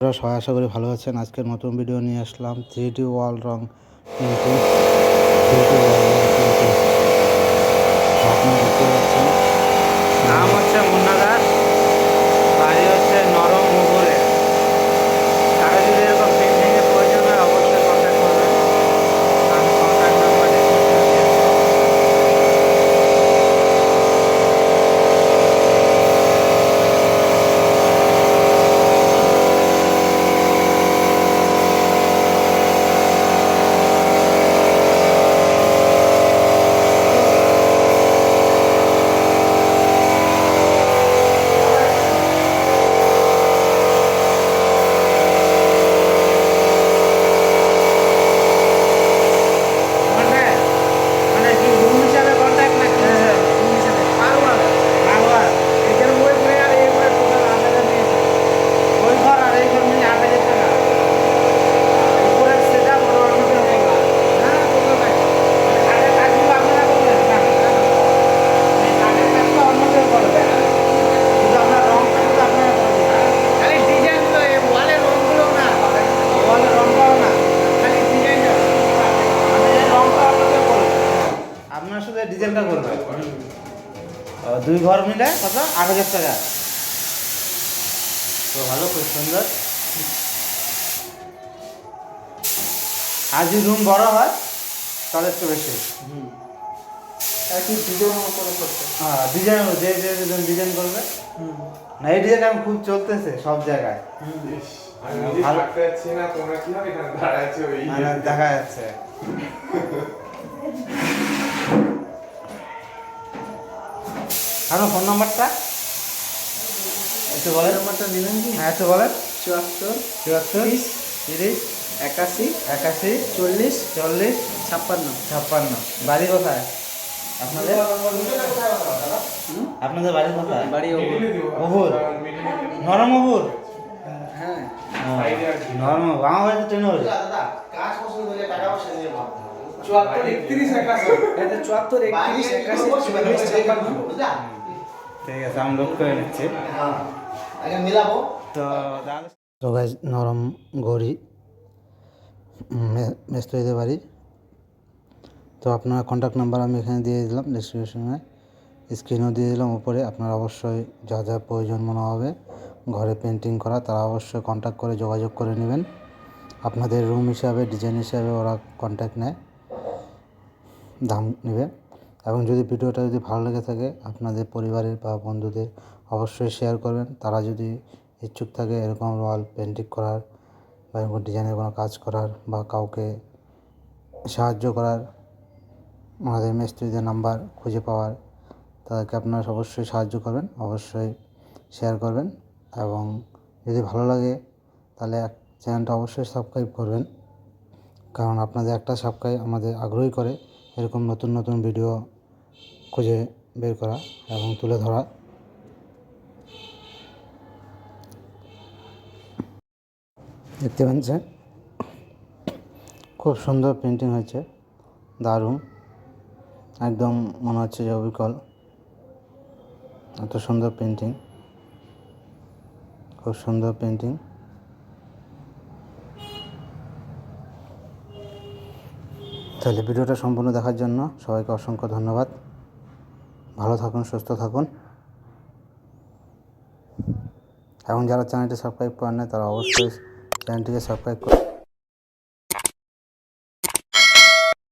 আপনারা সবাই আশা করি ভালো আছেন। আজকের নতুন ভিডিও নিয়ে আসলাম 3D ওয়াল রং পেন্টিং। 3D ওয়াল রং পেন্টিং আপনারা দেখতে পাচ্ছেন। নাম হচ্ছে মুন্না দাস, বাড়ি হচ্ছে নরম মুহুরে। কারো যদি এরকম পেন্টিংয়ের প্রয়োজন হয় অবশ্যই কন্ট্যাক্ট করবেন। আমি কন্ট্যাক্ট নাম্বার ডিসক্রিপশনে দিয়েছি। মানে কি রুম হিসাবে কন্ট্যাক্ট নাকি? রুম হিসাবে পাওয়ার এখানে ওই ঘরে আর এই ঘরে টোটাল 8,000 নিয়েছে। ওই ঘর আর এই ঘর মিলে 8,000 টাকা। উপরের সেটা বড় আমাদের বললাম। হ্যাঁ বলতে ভাই, কাঠের কাজগুলো আপনারা করবেন না? এই কাঠের কাজটা অন্য কেউ করবে, শুধু আপনার রংটা শুধু আপনারা করবেন। খালি ডিজাইনগুলো, এই ওয়ালের রংগুলো না, ওয়ালের রংটাও না, খালি ডিজাইনটা। মানে এই রংটা আপনাদের করবে, আপনারা শুধু ডিজাইনটা করবেন। দুই ঘর মিলে কত? 8,000 টাকা। তো ভালো, খুব সুন্দর। আর যদি রুম বড় হয় তাহলে একটু বেশি। একই ডিজাইন করে করতে। হ্যাঁ, ডিজাইন যে যে ডিজাইন করবে। না, এই ডিজাইন এখন খুব চলতেছে সব জায়গায়। আমি নিজে ভালো। থাকতে যাচ্ছি না, তোমরা কিভাবে এখানে দাঁড়ায় আছো? ওই মানে দেখা যাচ্ছে। আরো ফোন নাম্বারটা একটু বলেন। নাম্বারটা নিলেন কি? হ্যাঁ একটু বলেন। 74 74 30 81 81 40 40 56। 56। বাড়ি কোথায় আপনাদের? আপনাদের বাড়ি কোথায়? বাড়ি অবুর, নরম অবুর। হ্যাঁ, নরম অবুর, আমার বাড়ি তো ট্রেনে হচ্ছে। 74 31 81। এটা 74 31 81 40 56। ঠিক আছে, আমি লোড করে নিচ্ছি। তো তাহলে তো গাইজ নরম গড়ি মিস্ত্রিদের বাড়ি। তো আপনার কন্ট্যাক্ট নাম্বার আমি এখানে দিয়ে দিলাম, ডিসক্রিপশনে স্ক্রিনও দিয়ে দিলাম উপরে। আপনার অবশ্যই যা যা প্রয়োজন মনে হবে ঘরে পেন্টিং করা, তারা অবশ্যই কন্ট্যাক্ট করে যোগাযোগ করে নেবেন। আপনাদের রুম হিসাবে, ডিজাইন হিসাবে ওরা কন্ট্যাক্ট নেয়, দাম নেবে। এবং যদি ভিডিওটা যদি ভালো লেগে থাকে আপনাদের পরিবারের বা বন্ধুদের অবশ্যই শেয়ার করবেন। তারা যদি ইচ্ছুক থাকে এরকম ওয়াল পেন্টিং করার বা এরকম ডিজাইনের কোনো কাজ করার বা কাউকে সাহায্য করার, আমাদের মিস্ত্রিদের নাম্বার খুঁজে পাওয়ার, তাদেরকে আপনারা অবশ্যই সাহায্য করবেন, অবশ্যই শেয়ার করবেন। এবং যদি ভালো লাগে তাহলে চ্যানেলটা অবশ্যই সাবস্ক্রাইব করবেন, কারণ আপনাদের একটা সাবস্ক্রাইব আমাদের আগ্রহী করে এরকম নতুন নতুন ভিডিও খুঁজে বের করা এবং তুলে ধরা। দেখতে পাচ্ছেন খুব সুন্দর পেন্টিং হয়েছে, দারুণ, একদম মনে হচ্ছে যে অবিকল। এত সুন্দর পেন্টিং, খুব সুন্দর পেন্টিং। তাহলে ভিডিওটা সম্পূর্ণ দেখার জন্য সবাইকে অসংখ্য ধন্যবাদ। ভালো থাকুন, সুস্থ থাকুন, এবং যারা চ্যানেলটি সাবস্ক্রাইব করেন না তারা অবশ্যই চ্যানেলটিকে সাবস্ক্রাইব করুন।